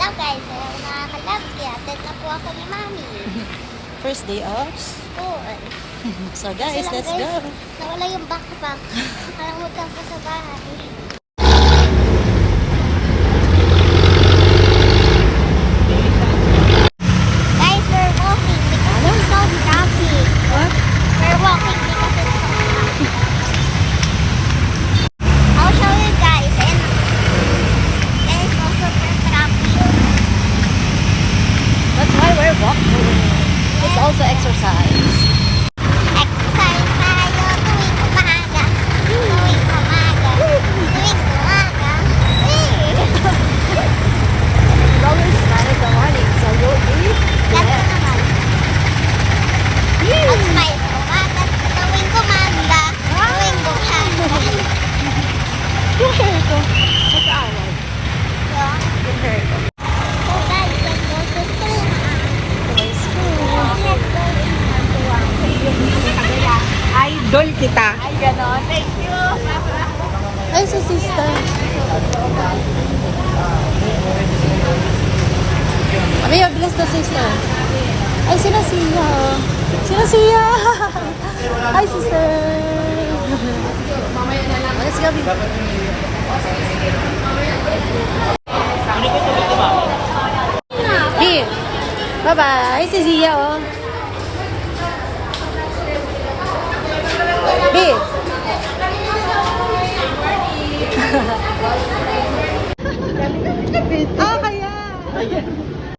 Hello guys, ayaw na malab. Kaya atid na po ako ni Mami. First day of School. So guys, Kasi lang, let's guys, go. Nawala yung backpack. Nakalimutan ko sa bahay. Guys, we're walking because it's so traffic. What? We're walking because it's so traffic. I'll show you guys. And it's also super traffic. That's why we're walking. It's also exercise. Exercise tayo tuwing umaga. Tuwing umaga. Tuwing umaga. We always start in the morning, so you'll be Ganito naman. Mag-smile umaga. Tuwing umaga. Tuwing umaga. yung hair ko. Nag-aaral. Yung Yung hair ko. So guys, let's go to school na. Today school. Let's go Idol kita. Ay, gano'n. Thank you. Ay, si sister. Abi, bless the sister. Ay, sina Sia. Sina Sia. Hi, sister. Let's go, baby. Here. Bye-bye. Si Sia, oh.